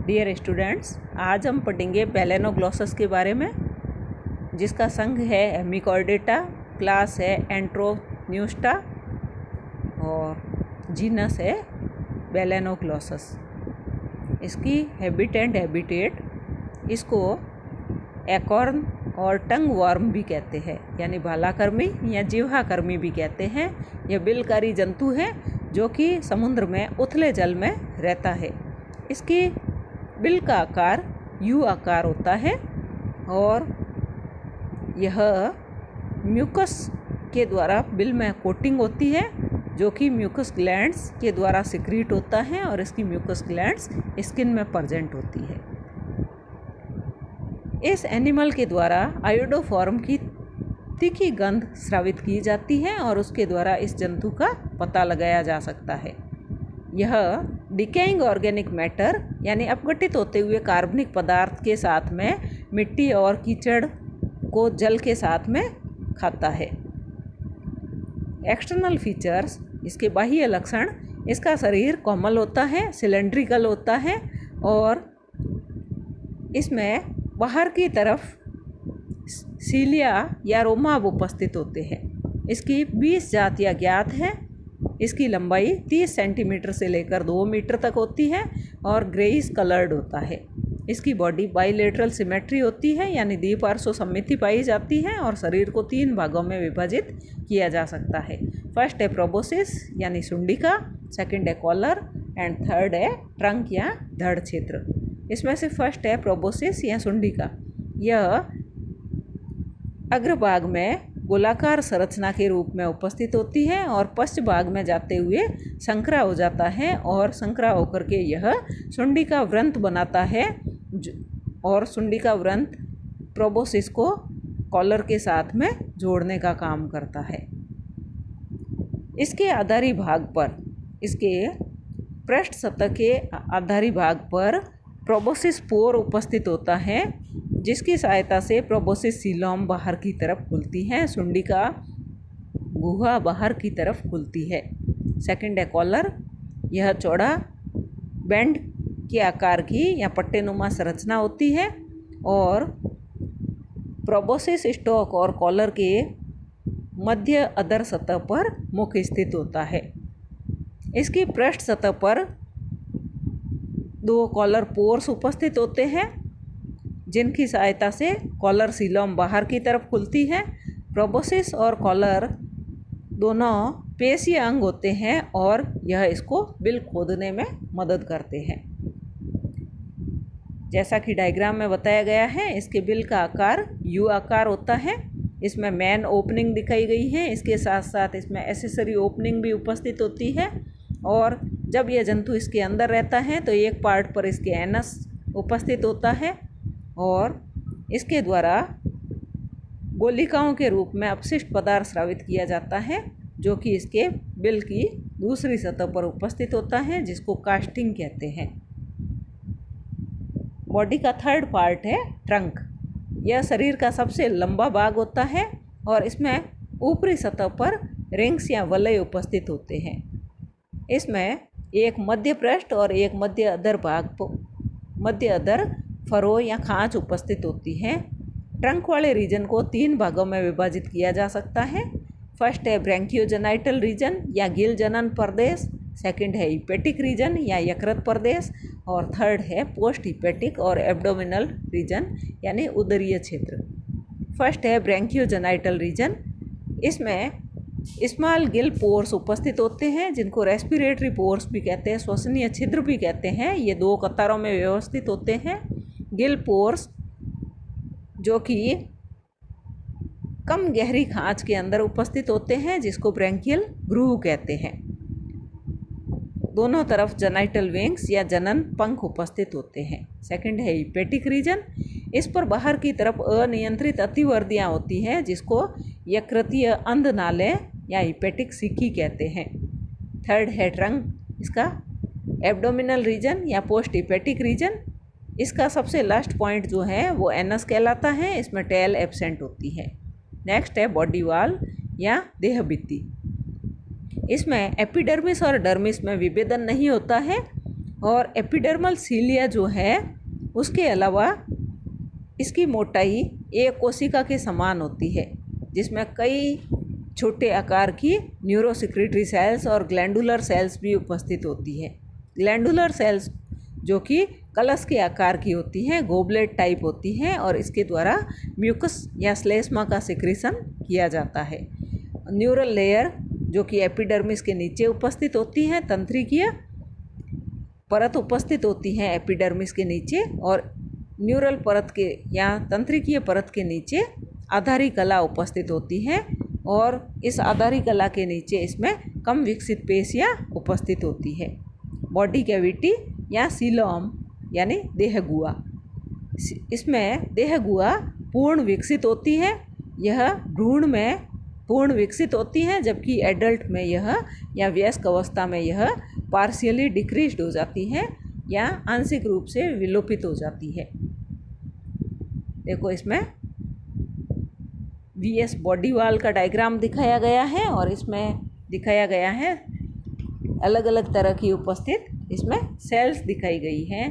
Dear students, आज हम पढ़ेंगे बेलेनोग्लोसस के बारे में, जिसका संघ है हेमिकॉर्डेटा, क्लास है एंट्रोन्यूस्टा और जीनस है बेलेनोग्लोसस। इसकी हैबिट एंड हैबिटेट, इसको एकॉर्न और टंग वर्म भी कहते हैं, यानी भालाकृमि या जिह्वाकृमि भी कहते हैं। यह बिलकारी जंतु है जो कि समुद्र में उथले जल में रहता है। इसकी बिल का आकार यू आकार होता है और यह म्यूकस के द्वारा बिल में कोटिंग होती है, जो कि म्यूकस ग्लैंड्स के द्वारा सिक्रीट होता है और इसकी म्यूकस ग्लैंड्स स्किन में प्रेजेंट होती है। इस एनिमल के द्वारा आयोडोफॉर्म की तीखी गंध स्रावित की जाती है और उसके द्वारा इस जंतु का पता लगाया जा सकता है। यह डिकेइंग ऑर्गेनिक मैटर यानी अपघटित होते हुए कार्बनिक पदार्थ के साथ में मिट्टी और कीचड़ को जल के साथ में खाता है। एक्सटर्नल फीचर्स, इसके बाह्य लक्षण, इसका शरीर कोमल होता है, सिलेंड्रिकल होता है और इसमें बाहर की तरफ सीलिया या रोमाब उपस्थित होते हैं। इसकी 20 जातियाँ ज्ञात हैं। इसकी लंबाई 30 सेंटीमीटर से लेकर 2 मीटर तक होती है और ग्रेइश कलर्ड होता है। इसकी बॉडी बाइलेटरल सिमेट्री होती है, यानी द्विपार्श्व सममिति पाई जाती है और शरीर को 3 भागों में विभाजित किया जा सकता है। फर्स्ट है प्रोबोसिस यानी सुंडिका, सेकंड है कॉलर एंड थर्ड है ट्रंक या धड़ क्षेत्र। इसमें से फर्स्ट है प्रोबोसिस या सुंडिका। यह अग्रभाग में गोलाकार संरचना के रूप में उपस्थित होती है और पश्च भाग में जाते हुए संकरा हो जाता है और संकरा होकर के यह सुंडिका व्रंत बनाता है और सुंडिका व्रंत प्रोबोसिस को कॉलर के साथ में जोड़ने का काम करता है। इसके आधारी भाग पर, इसके पृष्ठ सतह के आधारी भाग पर प्रोबोसिस पोर उपस्थित होता है, जिसकी सहायता से प्रोबोसिस सीलोम बाहर की तरफ खुलती है, सुंडिका गुहा बाहर की तरफ खुलती है। सेकंड है कॉलर। यह चौड़ा बैंड के आकार की या पट्टेनुमा संरचना होती है और प्रोबोसिस स्टॉक और कॉलर के मध्य अधर सतह पर मुख्य स्थित होता है। इसकी पृष्ठ सतह पर 2 कॉलर पोर्स उपस्थित होते हैं, जिनकी सहायता से कॉलर सीलोम बाहर की तरफ खुलती है। प्रोबोसिस और कॉलर दोनों पेशीय अंग होते हैं और यह इसको बिल खोदने में मदद करते हैं। जैसा कि डायग्राम में बताया गया है, इसके बिल का आकार यू आकार होता है। इसमें मेन ओपनिंग दिखाई गई है, इसके साथ साथ इसमें एसेसरी ओपनिंग भी उपस्थित होती है और जब यह जंतु इसके अंदर रहता है तो एक पार्ट पर इसके एनस उपस्थित होता है और इसके द्वारा गोलिकाओं के रूप में अपशिष्ट पदार्थ स्रावित किया जाता है, जो कि इसके बिल की दूसरी सतह पर उपस्थित होता है, जिसको कास्टिंग कहते हैं। बॉडी का थर्ड पार्ट है ट्रंक। यह शरीर का सबसे लंबा भाग होता है और इसमें ऊपरी सतह पर रिंग्स या वलय उपस्थित होते हैं। इसमें एक मध्य पृष्ठ और एक मध्य अधर फरो या खांच उपस्थित होती है। ट्रंक वाले रीजन को 3 भागों में विभाजित किया जा सकता है। फर्स्ट है ब्रैंकियोजेनाइटल रीजन या गिल जनन प्रदेश, सेकंड है हिपेटिक रीजन या यकृत प्रदेश और थर्ड है पोस्ट हिपेटिक और एब्डोमिनल रीजन यानी उदरीय क्षेत्र। फर्स्ट है ब्रैंकियोजेनाइटल रीजन। इसमें स्मॉल गिल पोर्स उपस्थित होते हैं, जिनको रेस्पिरेटरी पोर्स भी कहते हैं, श्वसनीय छिद्र भी कहते हैं। ये 2 कतारों में व्यवस्थित होते हैं। गिल पोर्स जो कि कम गहरी खांच के अंदर उपस्थित होते हैं, जिसको ब्रैंकियल ग्रूव कहते हैं। दोनों तरफ जेनाइटल विंग्स या जनन पंख उपस्थित होते हैं। सेकंड है हिपेटिक रीजन। इस पर बाहर की तरफ अनियंत्रित अतिवर्दियाँ होती हैं, जिसको यकृतीय अंध नाले या हिपेटिक सीकी कहते हैं। थर्ड है ट्रंक, इसका एब्डोमिनल रीजन या पोस्ट हिपेटिक रीजन। इसका सबसे लास्ट पॉइंट जो है वो एनस कहलाता है। इसमें टेल एब्सेंट होती है। नेक्स्ट है बॉडी वॉल या देह भित्ति। इसमें एपिडर्मिस और डर्मिस में विभेदन नहीं होता है और एपिडर्मल सीलिया जो है उसके अलावा इसकी मोटाई एक कोशिका के समान होती है, जिसमें कई छोटे आकार की न्यूरोसिक्रेटरी सेल्स और ग्लैंडुलर सेल्स भी उपस्थित होती है। ग्लैंडुलर सेल्स जो कि कलश के आकार की होती हैं, गोबलेट टाइप होती हैं और इसके द्वारा म्यूकस या श्लेष्मा का सिक्रीशन किया जाता है। न्यूरल लेयर जो कि एपिडर्मिस के नीचे उपस्थित होती हैं, तंत्रिकीय परत उपस्थित होती हैं एपिडर्मिस के नीचे, और न्यूरल परत के या तंत्रिकीय परत के नीचे आधारी कला उपस्थित होती हैं और इस आधारी कला के नीचे इसमें कम विकसित पेशियाँ उपस्थित होती है। बॉडी कैविटी या सीलोम यानी देहगुआ, इसमें देहगुआ पूर्ण विकसित होती है। यह भ्रूण में पूर्ण विकसित होती है, जबकि एडल्ट में यह या वयस्क अवस्था में यह पार्शियली डिक्रीज्ड हो जाती है या आंशिक रूप से विलोपित हो जाती है। देखो इसमें वीएस बॉडी वॉल का डायग्राम दिखाया गया है और इसमें दिखाया गया है अलग अलग तरह की उपस्थित इसमें सेल्स दिखाई गई हैं।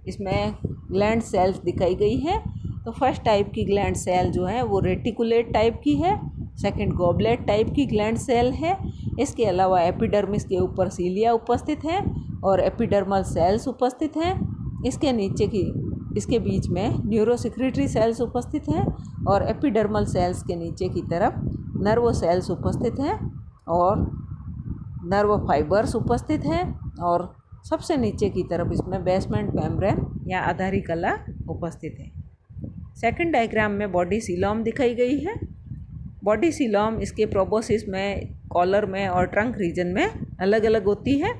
इसमें ग्लैंड सेल्स दिखाई गई है। तो फर्स्ट टाइप की ग्लैंड सेल जो है वो रेटिकुलेट टाइप की है, सेकंड गॉबलेट टाइप की ग्लैंड सेल है। इसके अलावा एपिडर्मिस के ऊपर सीलिया उपस्थित है और एपिडर्मल सेल्स उपस्थित हैं। इसके बीच में न्यूरोसिक्रेटरी सेल्स उपस्थित हैं और एपिडर्मल सेल्स के नीचे की तरफ नर्व सेल्स उपस्थित हैं और नर्व फाइबर्स उपस्थित हैं और सबसे नीचे की तरफ इसमें बेसमेंट मेम्ब्रेन या आधारी कला उपस्थित है। सेकंड डायग्राम में बॉडी सीलोम दिखाई गई है। बॉडी सीलोम इसके प्रोबोसिस में, कॉलर में और ट्रंक रीजन में अलग अलग होती है।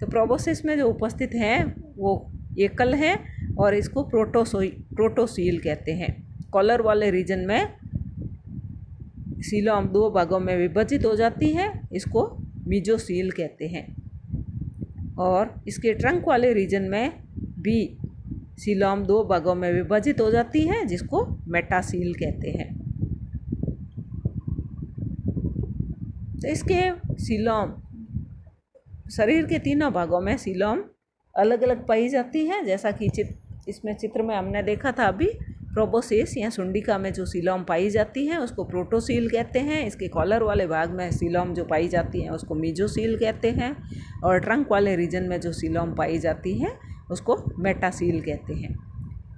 तो प्रोबोसिस में जो उपस्थित हैं वो एकल हैं और इसको प्रोटोसील कहते हैं। कॉलर वाले रीजन में सीलोम दो भागों में विभाजित हो जाती है, इसको मीजोसील कहते हैं। और इसके ट्रंक वाले रीजन में भी सीलोम दो भागों में विभाजित हो जाती है, जिसको मेटासील कहते हैं। तो इसके सीलोम, शरीर के तीनों भागों में सीलोम अलग अलग पाई जाती है, जैसा कि इसमें चित्र में हमने देखा था अभी। प्रोबोसिस या सुंडिका में जो सीलोम पाई जाती है उसको प्रोटोसील कहते हैं। इसके कॉलर वाले भाग में सीलोम जो पाई जाती है उसको मीजोसील कहते हैं और ट्रंक वाले रीजन में जो सीलोम पाई जाती है उसको मेटासील कहते हैं।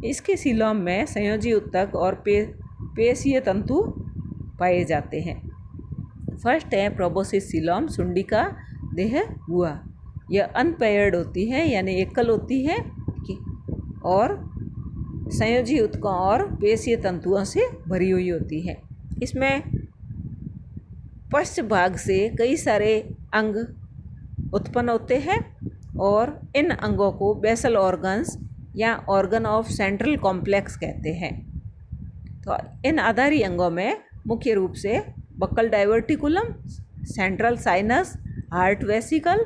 इसके सीलोम में संयोजी उत्तक और पेशीय तंतु पाए जाते हैं। फर्स्ट है प्रोबोसिस सीलोम, सुंडिका देहगुआ। यह अनपेयर्ड होती है यानी एकल होती है और संयोजी उत्तकों और पेशीय तंतुओं से भरी हुई होती है। इसमें पश्च भाग से कई सारे अंग उत्पन्न होते हैं और इन अंगों को बेसल ऑर्गन्स या ऑर्गन ऑफ सेंट्रल कॉम्प्लेक्स कहते हैं। तो इन आधारी अंगों में मुख्य रूप से buccal diverticulum, central sinus, heart vesicle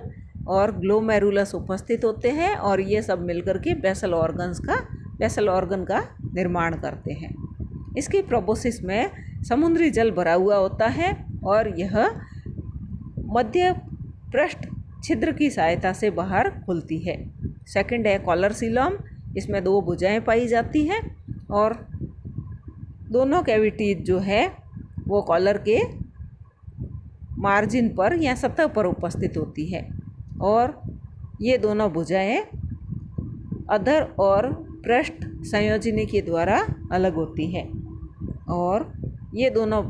और ग्लोमेरुलस उपस्थित होते हैं और ये सब मिलकर के बेसल ऑर्गन का निर्माण करते हैं। इसकी प्रोबोसिस में समुद्री जल भरा हुआ होता है और यह मध्य पृष्ठ छिद्र की सहायता से बाहर खुलती है। सेकंड है कॉलर सीलोम, इसमें दो भुजाएं पाई जाती हैं और दोनों कैविटीज जो है वो कॉलर के मार्जिन पर या सतह पर उपस्थित होती है और ये दोनों भुजाएं अधर और पृष्ठ संयोजनी के द्वारा अलग होती हैं और ये दोनों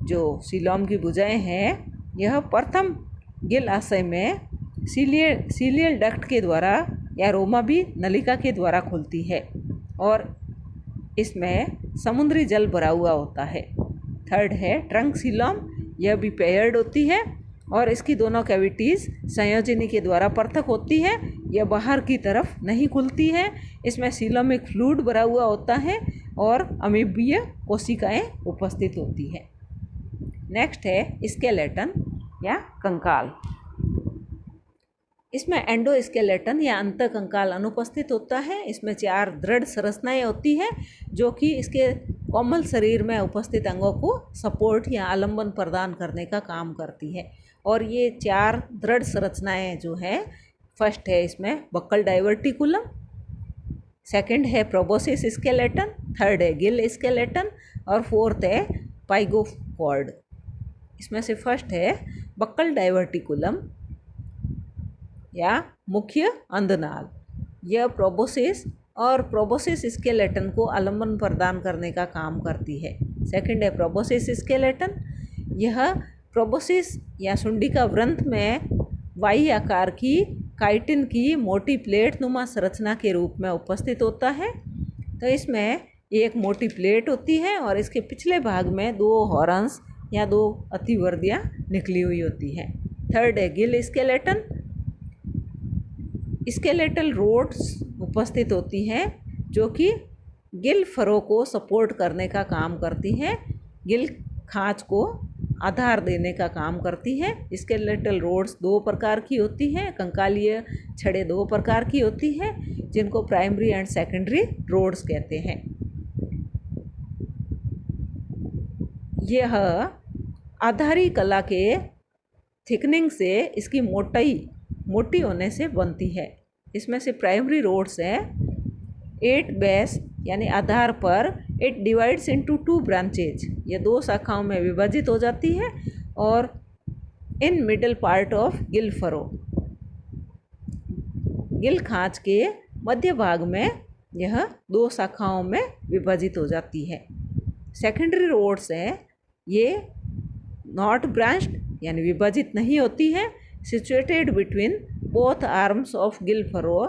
जो सीलोम की भुजाएं हैं यह प्रथम गिल आशय में सीलियल डक्ट के द्वारा या रोमाबी नलिका के द्वारा खुलती है और इसमें समुद्री जल भरा हुआ होता है। थर्ड है ट्रंक सीलोम, यह भी पेयर्ड होती है और इसकी दोनों कैविटीज़ संयोजनी के द्वारा पृथक होती है। यह बाहर की तरफ नहीं खुलती है। इसमें सीलोमिक फ्लूइड भरा हुआ होता है और अमीबीय कोशिकाएं उपस्थित होती है। नेक्स्ट है स्केलेटन या कंकाल। इसमें एंडोस्केलेटन या अंतःकंकाल अनुपस्थित होता है। इसमें 4 दृढ़ संरचनाएं होती हैं जो कि इसके कोमल शरीर में उपस्थित अंगों को सपोर्ट या आलंबन प्रदान करने का काम करती है और ये 4 दृढ़ संरचनाएं जो है फर्स्ट है इसमें बक्कल डाइवर्टिकुलम, सेकंड है प्रोबोसिस स्केलेटन, थर्ड है गिल स्केलेटन और फोर्थ है पाइगोकॉर्ड। इसमें से फर्स्ट है बक्कल डाइवर्टिकुलम या मुख्य अंधनाल। यह प्रोबोसिस और प्रोबोसिस स्केलेटन को आलम्बन प्रदान करने का काम करती है। सेकंड है प्रोबोसिस स्केलेटन। यह प्रोबोसिस या सुंडी का व्रंथ में वाई आकार की काइटिन की मोटी प्लेट नुमा संरचना के रूप में उपस्थित होता है। तो इसमें एक मोटी प्लेट होती है और इसके पिछले भाग में दो हॉर्न्स या दो अतिवर्दियाँ निकली हुई होती हैं। थर्ड है गिल स्केलेटन। स्केलेटल रोड्स उपस्थित होती हैं जो कि गिल फरो को सपोर्ट करने का काम करती हैं, गिल खांच को आधार देने का काम करती है। स्केलेटल रोड्स दो प्रकार की होती हैं, कंकालीय छड़ें दो प्रकार की होती हैं जिनको प्राइमरी एंड सेकेंडरी रोड्स कहते हैं। यह आधारी कला के थिकनिंग से इसकी मोटी होने से बनती है। इसमें से प्राइमरी रोड्स है 8 बेस यानी आधार पर इट डिवाइड्स इनटू 2 ब्रांचेज, ये दो शाखाओं में विभाजित हो जाती है। और in middle part of gill furrow, gill खांच के मध्य भाग में यह दो शाखाओं में विभाजित हो जाती है। सेकेंडरी रोड्स है ये नॉट ब्रांच्ड यानी विभाजित नहीं होती है, situated between both arms of gill furrow,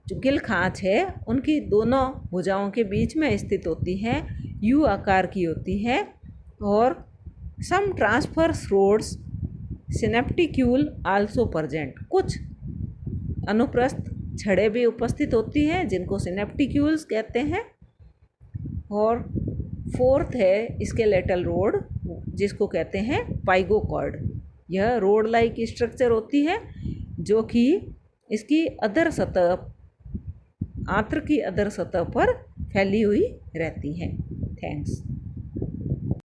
जो गिल खांच है उनकी दोनों भुजाओं के बीच में स्थित होती हैं, यू आकार की होती है। और सम ट्रांसफर्स रोड्स सिनेप्टिक्यूल आल्सो प्रेजेंट, कुछ अनुप्रस्थ छड़ें भी उपस्थित होती हैं जिनको सिनेप्टिक्यूल्स कहते हैं। और फोर्थ है स्केलेटल रोड जिसको कहते हैं पाइगोकॉर्ड। यह रोड लाइक स्ट्रक्चर होती है जो कि इसकी अधर सतह, आंत्र की अधर सतह पर फैली हुई रहती है। थैंक्स।